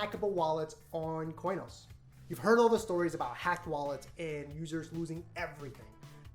unhackable wallets on Koinos. You've heard all the stories about hacked wallets and users losing everything.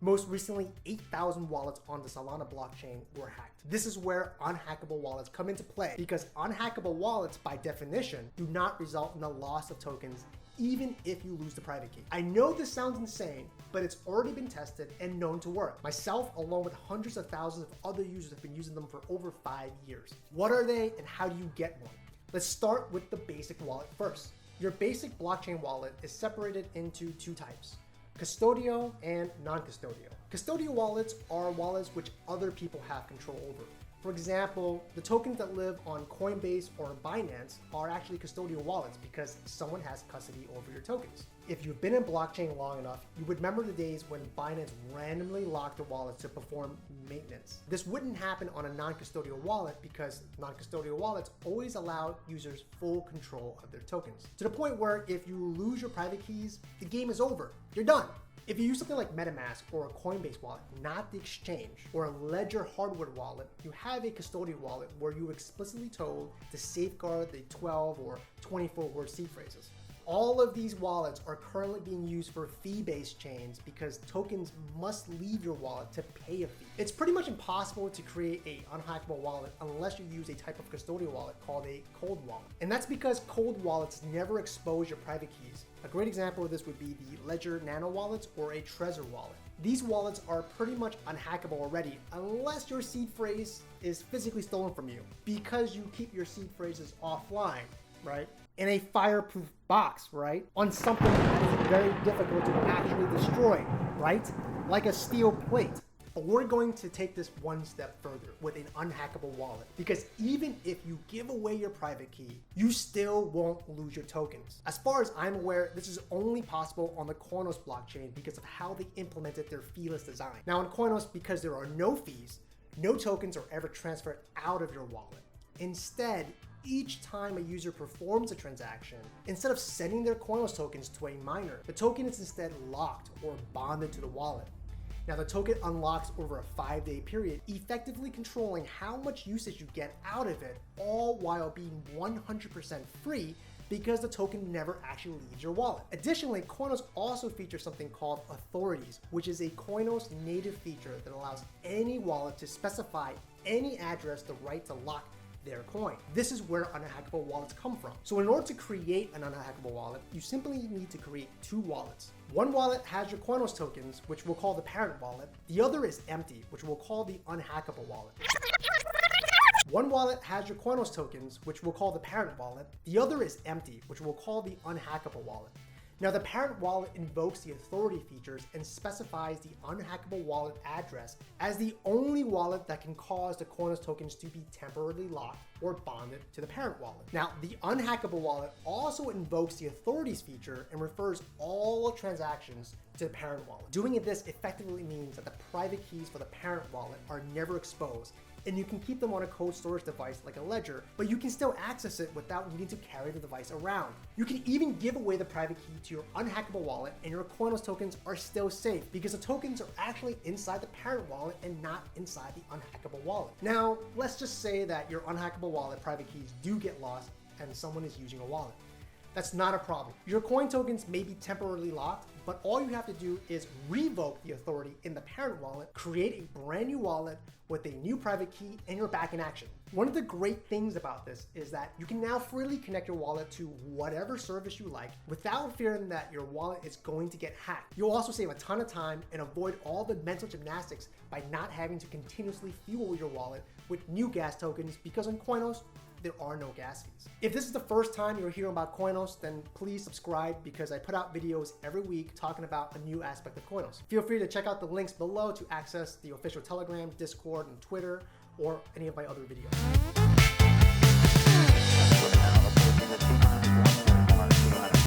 Most recently, 8,000 wallets on the Solana blockchain were hacked. This is where unhackable wallets come into play, because unhackable wallets, by definition, do not result in the loss of tokens even if you lose the private key. I know this sounds insane, but it's already been tested and known to work. Myself, along with hundreds of thousands of other users, have been using them for over 5 years. What are they and how do you get one? Let's start with the basic wallet first. Your basic blockchain wallet is separated into two types: custodial and non-custodial. Custodial wallets are wallets which other people have control over. For example, the tokens that live on Coinbase or Binance are actually custodial wallets because someone has custody over your tokens. If you've been in blockchain long enough, you would remember the days when Binance randomly locked the wallets to perform maintenance. This wouldn't happen on a non-custodial wallet because non-custodial wallets always allow users full control of their tokens, to the point where if you lose your private keys, the game is over. You're done. If you use something like MetaMask or a Coinbase wallet, not the exchange, or a Ledger hardware wallet, you have a custodial wallet where you explicitly told to safeguard the 12 or 24-word seed phrases. All of these wallets are currently being used for fee-based chains because tokens must leave your wallet to pay a fee. It's pretty much impossible to create an unhackable wallet unless you use a type of custodial wallet called a cold wallet. And that's because cold wallets never expose your private keys. A great example of this would be the Ledger Nano wallets or a Trezor wallet. These wallets are pretty much unhackable already unless your seed phrase is physically stolen from you, because you keep your seed phrases offline, right? In a fireproof box, right? On something that is very difficult to actually destroy, right? Like a steel plate. But we're going to take this one step further with an unhackable wallet, because even if you give away your private key, you still won't lose your tokens. As far as I'm aware, this is only possible on the Koinos blockchain because of how they implemented their feeless design. Now on Koinos, because there are no fees, no tokens are ever transferred out of your wallet. Instead, each time a user performs a transaction, instead of sending their Koinos tokens to a miner, the token is instead locked or bonded to the wallet. Now the token unlocks over a 5-day period, effectively controlling how much usage you get out of it, all while being 100% free because the token never actually leaves your wallet. Additionally, Koinos also features something called authorities, which is a Koinos native feature that allows any wallet to specify any address the right to lock their coin. This is where unhackable wallets come from. So in order to create an unhackable wallet, you simply need to create two wallets. One wallet has your Koinos tokens, which we'll call the parent wallet. The other is empty, which we'll call the unhackable wallet. One wallet has your Koinos tokens, which we'll call the parent wallet. The other is empty, which we'll call the unhackable wallet. Now the parent wallet invokes the authority features and specifies the unhackable wallet address as the only wallet that can cause the Koinos tokens to be temporarily locked or bonded to the parent wallet. Now the unhackable wallet also invokes the authorities feature and refers all transactions to the parent wallet. Doing this effectively means that the private keys for the parent wallet are never exposed, and you can keep them on a cold storage device like a ledger, but you can still access it without needing to carry the device around. You can even give away the private key to your unhackable wallet and your Koinos tokens are still safe because the tokens are actually inside the parent wallet and not inside the unhackable wallet. Now, let's just say that your unhackable wallet private keys do get lost and someone is using a wallet. That's not a problem. Your coin tokens may be temporarily locked, but all you have to do is revoke the authority in the parent wallet, create a brand new wallet with a new private key, and you're back in action. One of the great things about this is that you can now freely connect your wallet to whatever service you like without fearing that your wallet is going to get hacked. You'll also save a ton of time and avoid all the mental gymnastics by not having to continuously fuel your wallet with new gas tokens, because on Koinos, there are no gas fees. If this is the first time you're hearing about Koinos, then please subscribe because I put out videos every week talking about a new aspect of Koinos. Feel free to check out the links below to access the official Telegram, Discord, and Twitter, or any of my other videos.